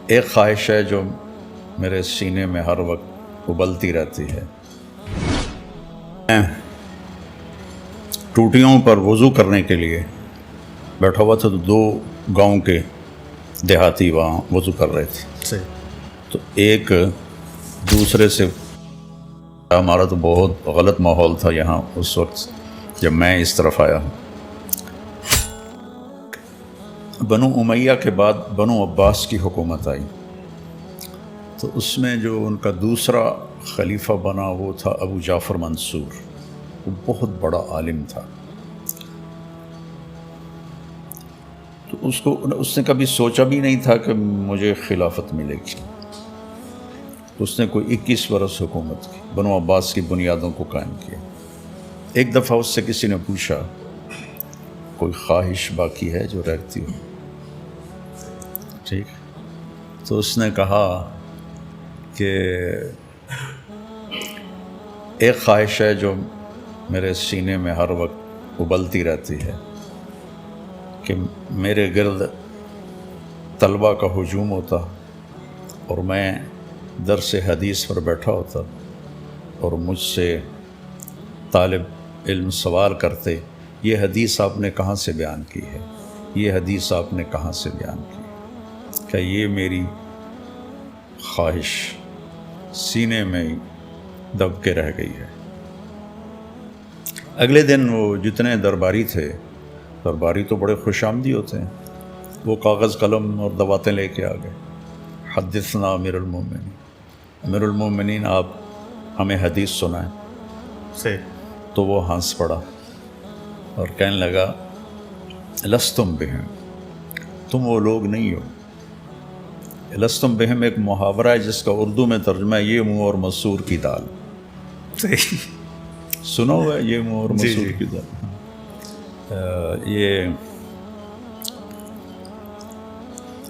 ایک خواہش ہے جو میرے سینے میں ہر وقت ابلتی رہتی ہے. میں ٹوٹیوں پر وضو کرنے کے لیے بیٹھا ہوا تھا تو دو گاؤں کے دیہاتی وہاں وضو کر رہے تھے. تو ایک دوسرے سے، ہمارا تو بہت غلط ماحول تھا یہاں اس وقت جب میں اس طرف آیا ہوں. بنو امیہ کے بعد بنو عباس کی حکومت آئی، تو اس میں جو ان کا دوسرا خلیفہ بنا وہ تھا ابو جعفر منصور. وہ بہت بڑا عالم تھا. تو اس نے کبھی سوچا بھی نہیں تھا کہ مجھے خلافت ملے گی. اس نے کوئی 21 برس حکومت کی، بنو عباس کی بنیادوں کو قائم کیا. ایک دفعہ اس سے کسی نے پوچھا کوئی خواہش باقی ہے جو رہتی ہو؟ ٹھیک. تو اس نے کہا کہ ایک خواہش ہے جو میرے سینے میں ہر وقت ابلتی رہتی ہے کہ میرے گرد طلبہ کا ہجوم ہوتا اور میں درس حدیث پر بیٹھا ہوتا اور مجھ سے طالب علم سوال کرتے، یہ حدیث آپ نے کہاں سے بیان کی ہے، یہ حدیث آپ نے کہاں سے بیان کی. کہ یہ میری خواہش سینے میں دب کے رہ گئی ہے. اگلے دن وہ جتنے درباری تھے، درباری تو بڑے خوش آمدی ہوتے ہیں، وہ کاغذ قلم اور دواتیں لے کے آ گئے. حدثنا امیر المومنین، امیر المومنین آپ ہمیں حدیث سنائیں. تو وہ ہنس پڑا اور کہنے لگا لستم بہم، تم وہ لوگ نہیں ہو. لستم بہم ایک محاورہ ہے جس کا اردو میں ترجمہ ہے یہ منہ اور مسور کی دال. سنا ہوا ہے یہ منہ اور مسور کی دال. یہ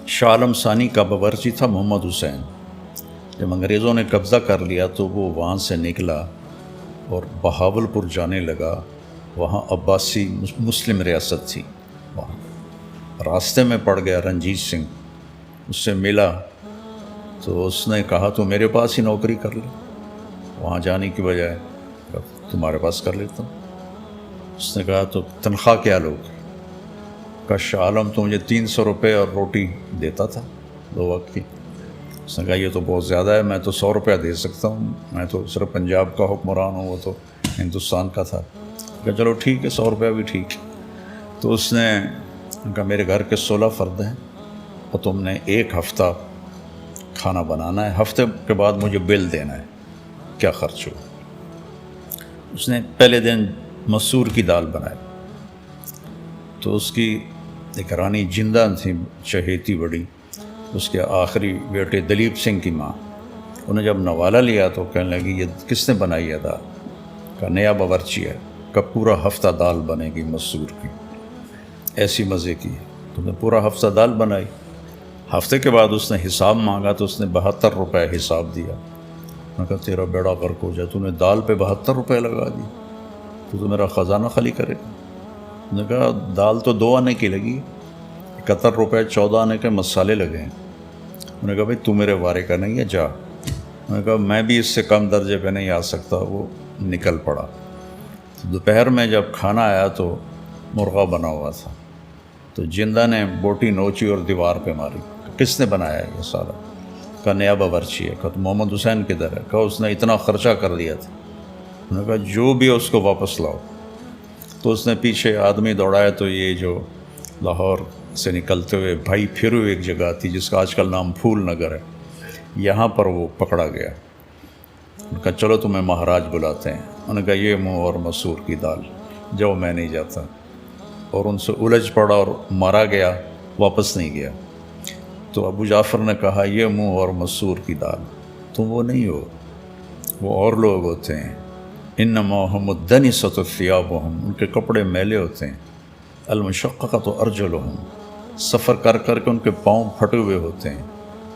شاہ عالم ثانی کا باورچی تھا محمد حسین. جب انگریزوں نے قبضہ کر لیا تو وہ وہاں سے نکلا اور بہاول پور جانے لگا. وہاں عباسی مسلم ریاست تھی. وہاں راستے میں پڑ گیا رنجیت سنگھ، اس سے ملا تو اس نے کہا تو میرے پاس ہی نوکری کر لے، وہاں جانے کی بجائے تمہارے پاس کر لیتا ہوں. اس نے کہا تو تنخواہ کیا لوگ؟ کا شاہ عالم تو مجھے 300 روپے اور روٹی دیتا تھا 2 وقت کی. اس نے کہا یہ تو بہت زیادہ ہے، میں تو 100 روپیہ دے سکتا ہوں، میں تو صرف پنجاب کا حکمران ہوں، وہ تو ہندوستان کا تھا. کہا چلو ٹھیک ہے 100 روپیہ بھی ٹھیک. تو اس نے کہا میرے گھر کے 16 فرد ہیں اور تم نے 1 ہفتہ کھانا بنانا ہے، ہفتے کے بعد مجھے بل دینا ہے کیا خرچ ہو. اس نے پہلے دن مسور کی دال بنائی. تو اس کی ایک رانی جندہ تھی چہیتی بڑی، اس کے آخری بیٹے دلیپ سنگھ کی ماں، انہیں جب نوالا لیا تو کہنے لگی یہ کس نے بنائی ہے دال؟ کا نیا باورچی ہے. کا پورا ہفتہ دال بنے گی مسور کی، ایسی مزے کی. تم نے پورا ہفتہ دال بنائی. ہفتے کے بعد اس نے حساب مانگا تو اس نے 72 روپے حساب دیا. میں کہا تیرا بیڑا غرق ہو جائے، تو نے دال پہ 72 روپے لگا دی، تو میرا خزانہ خالی کرے گا. نے کہا دال تو 2 آنے کی لگی، 71 روپے 14 آنے کے مسالے لگے ہیں. انہوں نے کہا بھائی تو میرے وارے کا نہیں ہے، جا. میں نے کہا میں بھی اس سے کم درجے پہ نہیں آ سکتا. وہ نکل پڑا. دوپہر میں جب کھانا آیا تو مرغا بنا ہوا تھا. تو جندہ نے بوٹی نوچی اور دیوار پہ ماری. کس نے بنایا ہے یہ سارا؟ کا نیا باورچی ہے. کہا تو محمد حسین کدھر ہے؟ کہا اس نے اتنا خرچہ کر دیا تھا. انہوں نے کہا جو بھی ہے اس کو واپس لاؤ. تو اس نے پیچھے آدمی دوڑایا تو یہ جو لاہور سے نکلتے ہوئے بھائی پھرو ایک جگہ تھی جس کا آج کل نام پھول نگر ہے، یہاں پر وہ پکڑا گیا. انہوں نے کہا چلو تمہیں مہاراج بلاتے ہیں. انہوں نے کہا یہ منہ اور مسور کی دال، جاؤ میں نہیں جاتا. اور ان سے الجھ پڑا اور مارا گیا، واپس نہیں گیا. تو ابو جعفر نے کہا یہ منہ اور مسور کی دال، تم وہ نہیں ہو، وہ اور لوگ ہوتے ہیں. انما هم الدنسۃ ثیابهم، ان کے کپڑے میلے ہوتے ہیں. المشققۃ ارجلهم، سفر کر کر کے ان کے پاؤں پھٹے ہوئے ہوتے ہیں.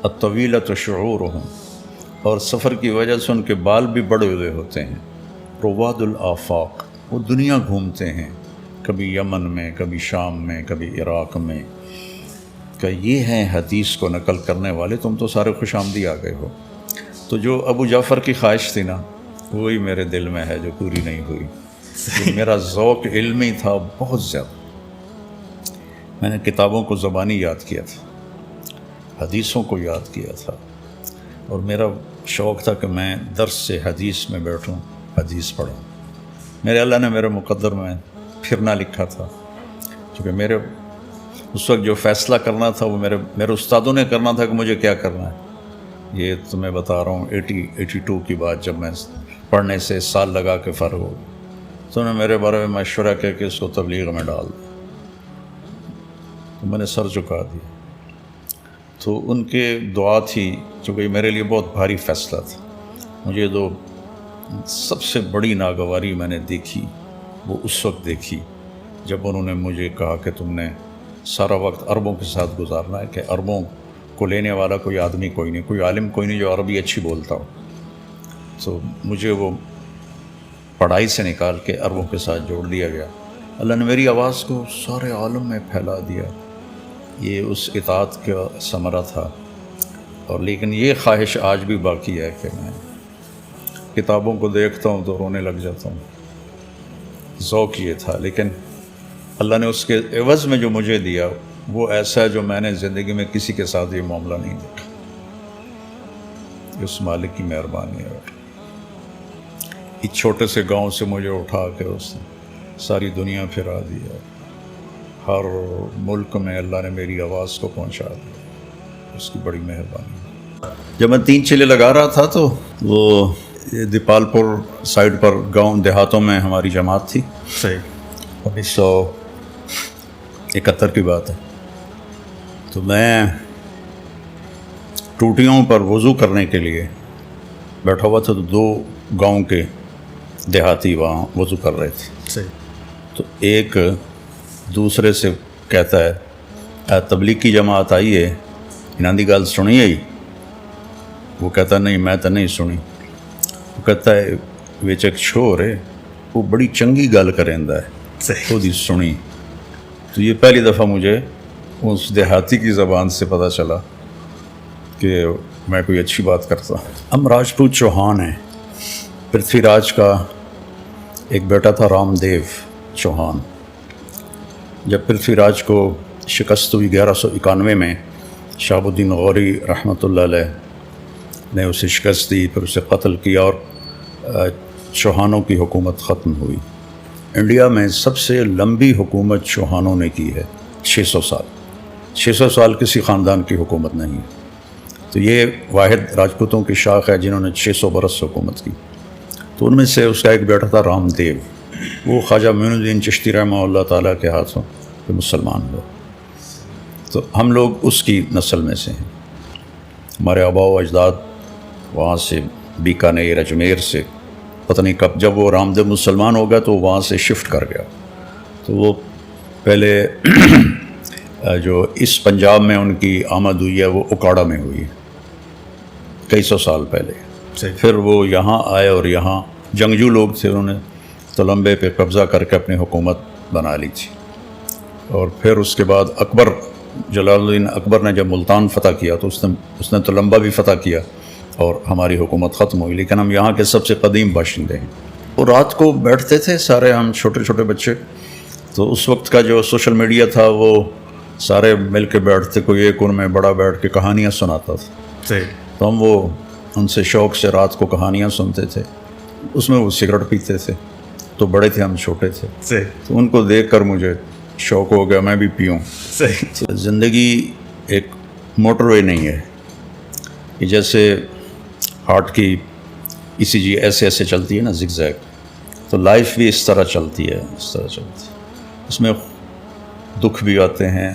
الطویلۃ شعورهم، اور سفر کی وجہ سے ان کے بال بھی بڑے ہوئے ہوتے ہیں. رواد الآفاق، وہ دنیا گھومتے ہیں، کبھی یمن میں، کبھی شام میں، کبھی عراق میں. کہ یہ ہیں حدیث کو نقل کرنے والے، تم تو سارے خوش آمدی آ گئے ہو۔ تو جو ابو جعفر کی خواہش تھی نا، وہی میرے دل میں ہے جو پوری نہیں ہوئی۔ میرا ذوق علمی تھا بہت زیادہ، میں نے کتابوں کو زبانی یاد کیا تھا، حدیثوں کو یاد کیا تھا، اور میرا شوق تھا کہ میں درس سے حدیث میں بیٹھوں، حدیث پڑھوں۔ میرے اللہ نے میرے مقدر میں پھرنا لکھا تھا، کیونکہ میرے اس وقت جو فیصلہ کرنا تھا وہ میرے استادوں نے کرنا تھا کہ مجھے کیا کرنا ہے۔ یہ تو میں بتا رہا ہوں 82 کی بات، جب میں پڑھنے سے سال لگا کے فارغ ہو گیا، تو انہوں نے میرے بارے میں مشورہ کیا کہ اس کو تبلیغ میں ڈال دیں، تو میں نے سر جھکا دیا۔ تو ان کے دعا تھی، چونکہ میرے لیے بہت بھاری فیصلہ تھا۔ مجھے جو سب سے بڑی ناگواری میں نے دیکھی وہ اس وقت دیکھی جب انہوں نے مجھے کہا کہ تم نے سارا وقت عربوں کے ساتھ گزارنا ہے، کہ عربوں کو لینے والا کوئی آدمی کوئی نہیں، کوئی عالم کوئی نہیں جو عربی اچھی بولتا ہو۔ تو مجھے وہ پڑھائی سے نکال کے عربوں کے ساتھ جوڑ دیا گیا۔ اللہ نے میری آواز کو سارے عالم میں پھیلا دیا۔ یہ اس اطاعت کا ثمرہ تھا۔ اور لیکن یہ خواہش آج بھی باقی ہے کہ میں کتابوں کو دیکھتا ہوں تو رونے لگ جاتا ہوں۔ ذوق یہ تھا، لیکن اللہ نے اس کے عوض میں جو مجھے دیا وہ ایسا ہے جو میں نے زندگی میں کسی کے ساتھ یہ معاملہ نہیں دیکھا۔ اس مالک کی مہربانی ہے۔ ایک چھوٹے سے گاؤں سے مجھے اٹھا کے اس نے ساری دنیا پھرا دیا، ہر ملک میں اللہ نے میری آواز کو پہنچا دیا، اس کی بڑی مہربانی۔ جب میں 3 چلے لگا رہا تھا تو وہ دیپال پور سائڈ پر گاؤں دیہاتوں میں ہماری جماعت تھی، صحیح 1971 کی بات ہے۔ تو میں ٹوٹیوں پر وضو کرنے کے لیے بیٹھا ہوا تھا، تو 2 گاؤں کے دیہاتی وہاں وضو کر رہے تھے۔ صحیح۔ تو ایک دوسرے سے کہتا ہے تبلیغ کی جماعت آئی ہے، انہاں دی گل سنی ہے؟ وہ کہتا نہیں میں تو نہیں سنی۔ وہ کہتا ہے وچ ایک شور ہے، وہ بڑی چنگی گل کریندا ہے، وہ دی سنی۔ تو یہ پہلی دفعہ مجھے اس دیہاتی کی زبان سے پتہ چلا کہ میں کوئی اچھی بات کرتا ہوں۔ ہم راجپوت چوہان ہیں۔ پرتھوی راج کا ایک بیٹا تھا رام دیو چوہان۔ جب پرتھوی راج کو شکست ہوئی 1191 میں، شہاب الدین غوری رحمۃ اللہ علیہ نے اسے شکست دی، پھر اسے قتل کیا اور چوہانوں کی حکومت ختم ہوئی۔ انڈیا میں سب سے لمبی حکومت چوہانوں نے کی ہے، 600 سال۔ 600 سال کسی خاندان کی حکومت نہیں ہے۔ تو یہ واحد راجپوتوں کی شاخ ہے جنہوں نے 600 برس حکومت کی۔ تو ان میں سے اس کا ایک بیٹا تھا رام دیو، وہ خواجہ معین الدین چشتی رحمہ اللہ تعالیٰ کے ہاتھوں پہ مسلمان ہوا۔ تو ہم لوگ اس کی نسل میں سے ہیں۔ ہمارے آباء و اجداد وہاں سے بیکانیر اجمیر سے، پتہ نہیں کب جب وہ رام دیو مسلمان ہو گیا تو وہاں سے شفٹ کر گیا۔ تو وہ پہلے جو اس پنجاب میں ان کی آمد ہوئی ہے وہ اکاڑا میں ہوئی ہے، کئی سو سال پہلے۔ پھر وہ یہاں آئے اور یہاں جنگجو لوگ تھے، انہوں نے تلمبے پہ قبضہ کر کے اپنی حکومت بنا لی تھی۔ اور پھر اس کے بعد اکبر، جلال الدین اکبر نے جب ملتان فتح کیا تو اس نے تلمبا بھی فتح کیا اور ہماری حکومت ختم ہوئی، لیکن ہم یہاں کے سب سے قدیم باشندے ہیں۔ وہ رات کو بیٹھتے تھے سارے، ہم چھوٹے چھوٹے بچے، تو اس وقت کا جو سوشل میڈیا تھا وہ سارے مل کے بیٹھتے، کوئی ایک ان میں بڑا بیٹھ کے کہانیاں سناتا تھا۔ تو ہم وہ ان سے شوق سے رات کو کہانیاں سنتے تھے، اس میں وہ سگریٹ پیتے تھے، تو بڑے تھے ہم چھوٹے تھے، تو ان کو دیکھ کر مجھے شوق ہو گیا میں بھی پیوں۔ زندگی ایک موٹر وے نہیں ہے کہ جیسے ہارٹ کی ECG ایسے ایسے چلتی ہے نا، زگ زیگ، تو لائف بھی اس طرح چلتی ہے، اس طرح چلتی ہے۔ اس میں دکھ بھی آتے ہیں،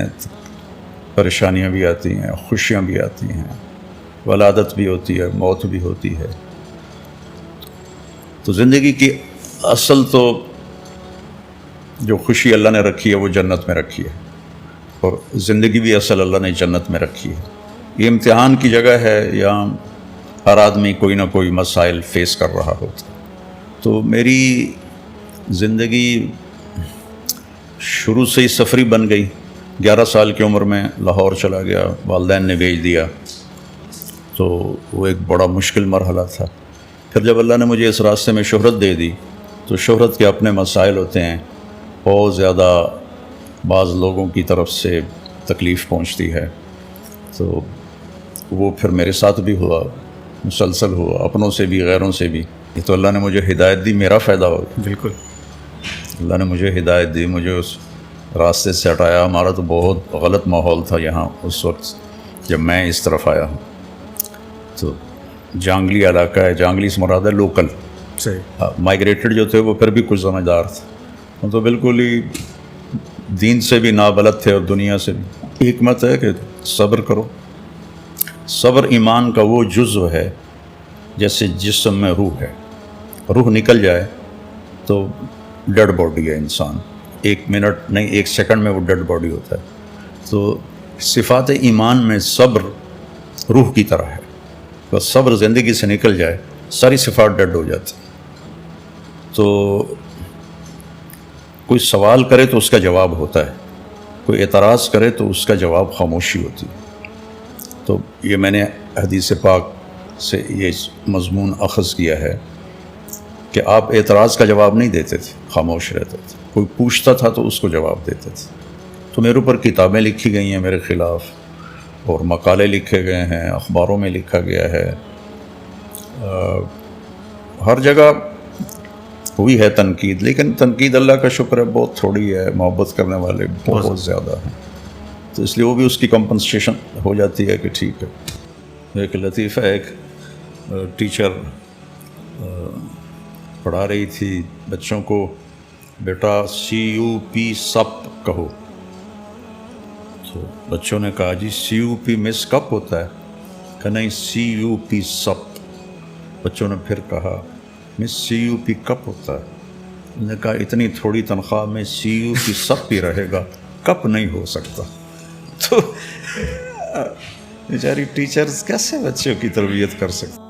پریشانیاں بھی آتی ہیں، خوشیاں بھی آتی ہیں، ولادت بھی ہوتی ہے، موت بھی ہوتی ہے۔ تو زندگی کی اصل تو جو خوشی اللہ نے رکھی ہے وہ جنت میں رکھی ہے، اور زندگی بھی اصل اللہ نے جنت میں رکھی ہے۔ یہ امتحان کی جگہ ہے، یہاں ہر آدمی کوئی نہ کوئی مسائل فیس کر رہا ہوتا۔ تو میری زندگی شروع سے ہی سفری بن گئی، 11 سال کی عمر میں لاہور چلا گیا، والدین نے بھیج دیا، تو وہ ایک بڑا مشکل مرحلہ تھا۔ پھر جب اللہ نے مجھے اس راستے میں شہرت دے دی تو شہرت کے اپنے مسائل ہوتے ہیں، بہت زیادہ بعض لوگوں کی طرف سے تکلیف پہنچتی ہے، تو وہ پھر میرے ساتھ بھی ہوا، مسلسل ہوا، اپنوں سے بھی غیروں سے بھی۔ یہ تو اللہ نے مجھے ہدایت دی، میرا فائدہ ہو گیا۔ بالکل اللہ نے مجھے ہدایت دی، مجھے اس راستے سے ہٹایا۔ ہمارا تو بہت غلط ماحول تھا یہاں اس وقت جب میں اس طرف آیا ہوں، تو جانگلی علاقہ ہے، جانگلی سے مراد ہے لوکل، صحیح، مائگریٹڈ جو تھے وہ پھر بھی کچھ سمجھدار تھے، وہ تو بالکل ہی دین سے بھی نابلد تھے اور دنیا سے بھی۔ حکمت ہے کہ صبر کرو۔ صبر ایمان کا وہ جزو ہے جیسے جسم میں روح ہے، روح نکل جائے تو ڈیڈ باڈی ہے انسان، 1 منٹ نہیں 1 سیکنڈ میں وہ ڈیڈ باڈی ہوتا ہے۔ تو صفات ایمان میں صبر روح کی طرح ہے، بس صبر زندگی سے نکل جائے ساری صفات ڈیڈ ہو جاتی۔ تو کوئی سوال کرے تو اس کا جواب ہوتا ہے، کوئی اعتراض کرے تو اس کا جواب خاموشی ہوتی ہے۔ تو یہ میں نے حدیث پاک سے یہ مضمون اخذ کیا ہے کہ آپ اعتراض کا جواب نہیں دیتے تھے، خاموش رہتے تھے، کوئی پوچھتا تھا تو اس کو جواب دیتے تھے۔ تو میرے اوپر کتابیں لکھی گئی ہیں میرے خلاف، اور مقالے لکھے گئے ہیں، اخباروں میں لکھا گیا ہے، ہر جگہ ہوئی ہے تنقید، لیکن تنقید اللہ کا شکر ہے بہت تھوڑی ہے، محبت کرنے والے بہت زیادہ ہیں، تو اس لیے وہ بھی اس کی کمپنسیشن ہو جاتی ہے کہ ٹھیک ہے۔ ایک لطیفہ، ایک ٹیچر پڑھا رہی تھی بچوں کو، بیٹا CUP سپ کہو، تو بچوں نے کہا جی CUP مس کپ ہوتا ہے، کہ نہیں CUP سپ۔ بچوں نے پھر کہا مس CUP کپ ہوتا ہے۔ انہوں نے کہا اتنی تھوڑی تنخواہ میں CUP سپ ہی رہے گا، کپ نہیں ہو سکتا۔ تو بیچاری ٹیچرز کیسے بچوں کی تربیت کر سکتے؟